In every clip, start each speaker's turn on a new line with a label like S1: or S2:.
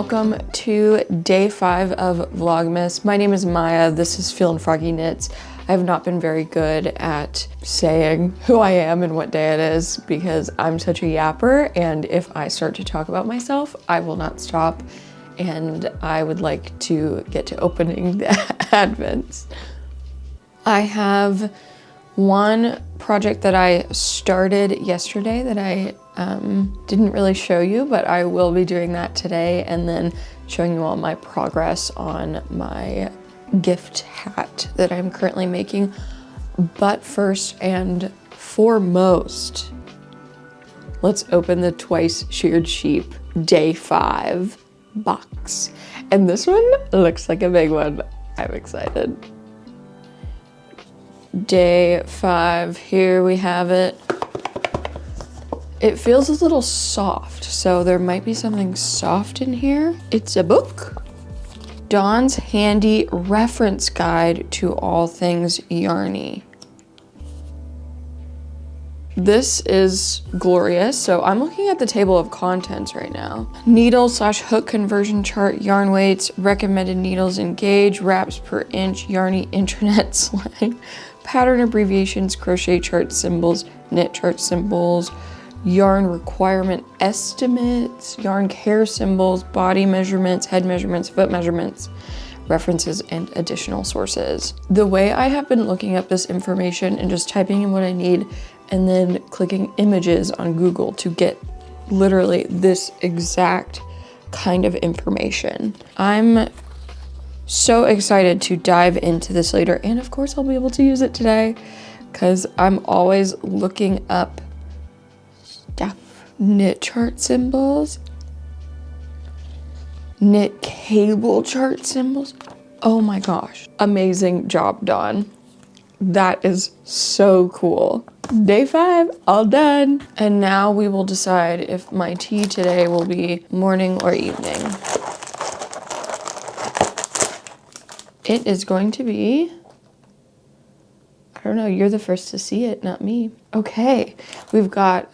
S1: welcome to day 5 of Vlogmas. My name is Maya. This is Feelin' Froggy Knits. I have not been very good at saying who I am and what day it is because I'm such a yapper, and if I start to talk about myself, I will not stop, and I would like to get to opening the advents. I have one project that I started yesterday that I didn't really show you, but I will be doing that today and then showing you all my progress on my gift hat that I'm currently making. But first and foremost, let's open the Twice Sheared Sheep day 5 box. And this one looks like a big one. I'm excited. Day 5, here we have it. It feels a little soft, so there might be something soft in here. It's a book. Dawn's Handy Reference Guide to All Things Yarny. This is glorious. So I'm looking at the table of contents right now. Needle/hook conversion chart, yarn weights, recommended needles and gauge, wraps per inch, yarny internet slang, pattern abbreviations, crochet chart symbols, knit chart symbols, yarn requirement estimates, yarn care symbols, body measurements, head measurements, foot measurements, references, and additional sources. The way I have been looking up this information and just typing in what I need and then clicking images on Google to get literally this exact kind of information. I'm so excited to dive into this later, and of course I'll be able to use it today because I'm always looking up stuff. Knit chart symbols, knit cable chart symbols. Oh my gosh, amazing job, Dawn. That is so cool. Day 5, all done. And now we will decide if my tea today will be morning or evening. It is going to be, I don't know, you're the first to see it, not me. Okay, we've got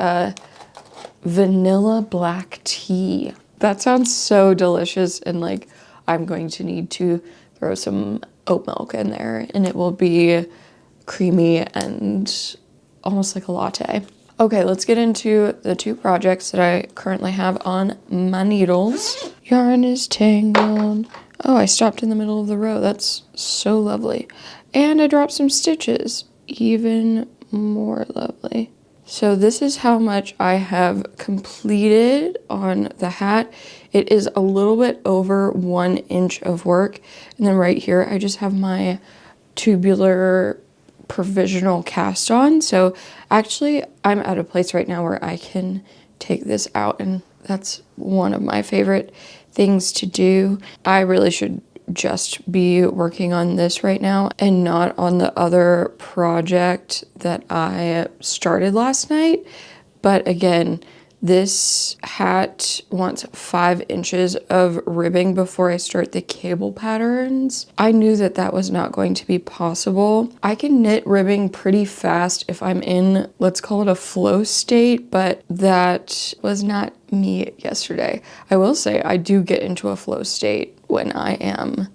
S1: vanilla black tea. That sounds so delicious, and like I'm going to need to throw some oat milk in there and it will be creamy and almost like a latte. Okay, let's get into the 2 projects that I currently have on my needles. Yarn is tangled. Oh, I stopped in the middle of the row. That's so lovely. And I dropped some stitches. Even more lovely. So this is how much I have completed on the hat. It is a little bit over 1 inch of work. And then right here, I just have my tubular provisional cast on. So actually, I'm at a place right now where I can take this out, and that's one of my favorite things to do. I really should just be working on this right now and not on the other project that I started last night. But again, this hat wants 5 inches of ribbing before I start the cable patterns. I knew that that was not going to be possible. I can knit ribbing pretty fast if I'm in, let's call it a flow state, but that was not me yesterday. I will say I do get into a flow state when I am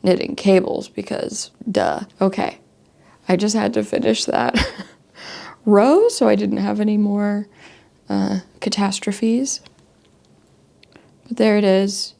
S1: knitting cables because duh. Okay, I just had to finish that row so I didn't have any more catastrophes. But there it is.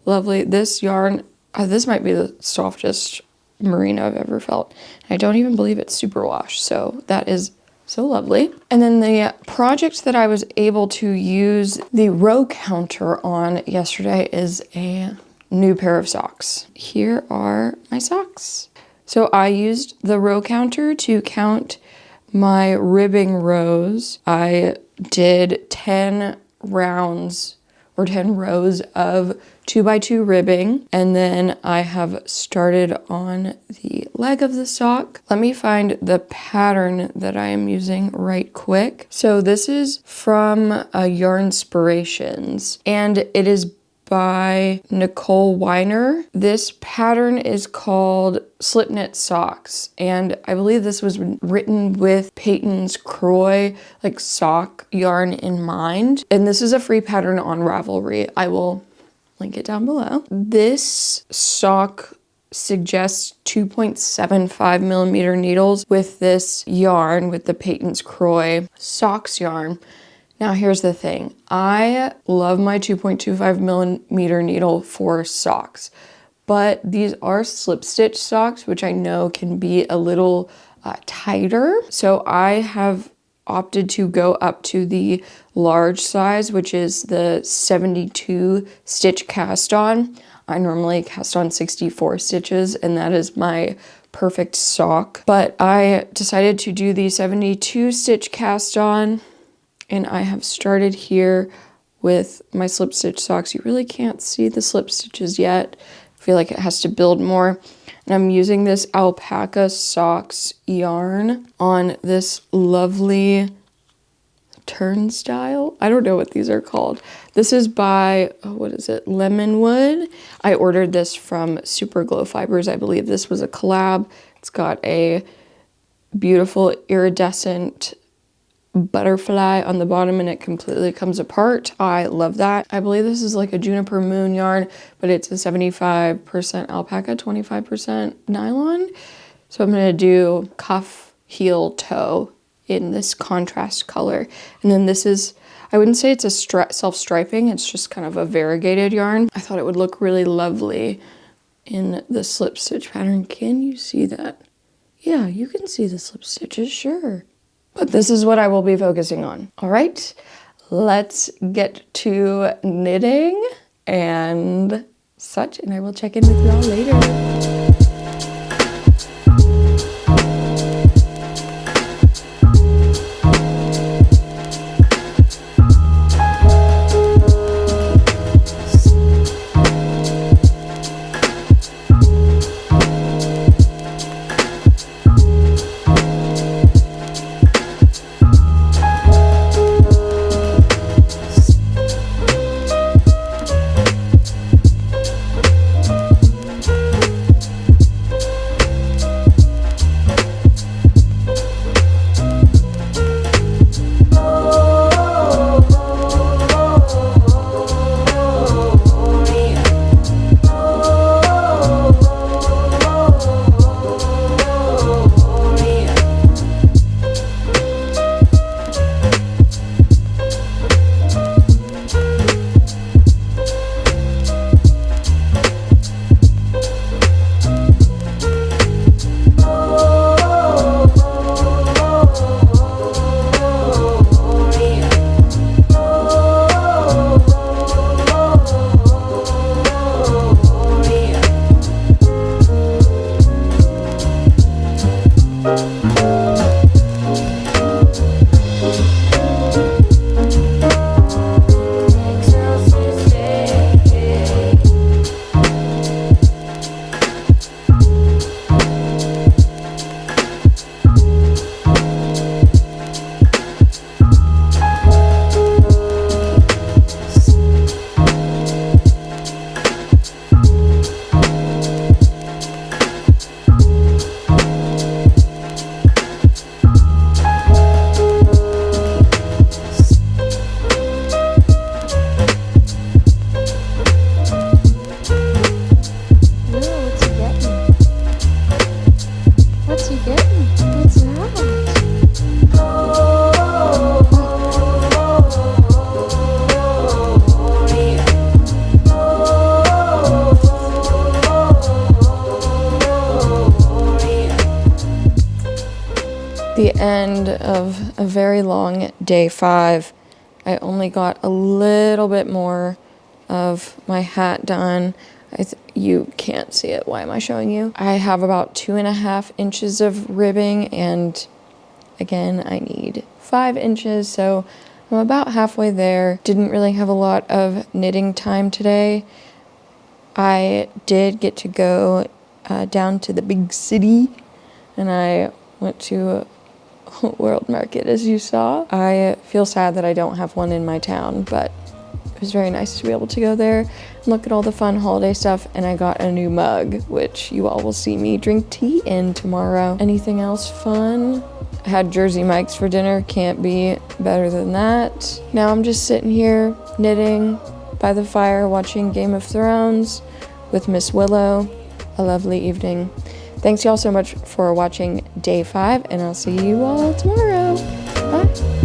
S1: Lovely. This yarn, this might be the softest merino I've ever felt. I don't even believe it's superwash, so that is so lovely. And then the project that I was able to use the row counter on yesterday is a new pair of socks. Here are my socks. So I used the row counter to count my ribbing rows. I did 10 rounds or 10 rows of 2x2 ribbing, and then I have started on the leg of the sock. Let me find the pattern that I am using right quick. So this is from Yarnspirations, and it is by Nicole Weiner. This pattern is called Slip Knit Socks, and I believe this was written with Peyton's Croy sock yarn in mind. And this is a free pattern on Ravelry. I will link it down below. This sock suggests 2.75 millimeter needles with this yarn, with the Peyton's Croy socks yarn. Now here's the thing. I love my 2.25 millimeter needle for socks, but these are slip stitch socks, which I know can be a little tighter. So I have opted to go up to the large size, which is the 72 stitch cast on. I normally cast on 64 stitches, and that is my perfect sock. But I decided to do the 72 stitch cast on, and I have started here with my slip stitch socks. You really can't see the slip stitches yet. I feel like it has to build more. And I'm using this alpaca socks yarn on this lovely turnstile. I don't know what these are called. This is by, what is it, Lemonwood. I ordered this from Super Glow Fibers. I believe this was a collab. It's got a beautiful iridescent butterfly on the bottom, and it completely comes apart. I love that. I believe this is like a juniper moon yarn, but it's a 75% alpaca, 25% nylon. So I'm gonna do cuff, heel, toe in this contrast color. And then this is, I wouldn't say it's a self-striping, it's just kind of a variegated yarn. I thought it would look really lovely in the slip stitch pattern. Can you see that? Yeah, you can see the slip stitches, sure. But this is what I will be focusing on. All right, let's get to knitting and such, and I will check in with you all later. The end of a very long day 5. I only got a little bit more of my hat done. You can't see it. Why am I showing you? I have about 2.5 inches of ribbing, and again, I need 5 inches, so I'm about halfway there. Didn't really have a lot of knitting time today. I did get to go down to the big city, and I went to World Market, as you saw. I feel sad that I don't have one in my town, but it was very nice to be able to go there and look at all the fun holiday stuff. And I got a new mug, which you all will see me drink tea in tomorrow. Anything else fun? I had Jersey Mike's for dinner. Can't be better than that. Now I'm just sitting here knitting, by the fire watching Game of Thrones with Miss Willow. A lovely evening. Thanks y'all so much for watching day 5, and I'll see you all tomorrow. Bye.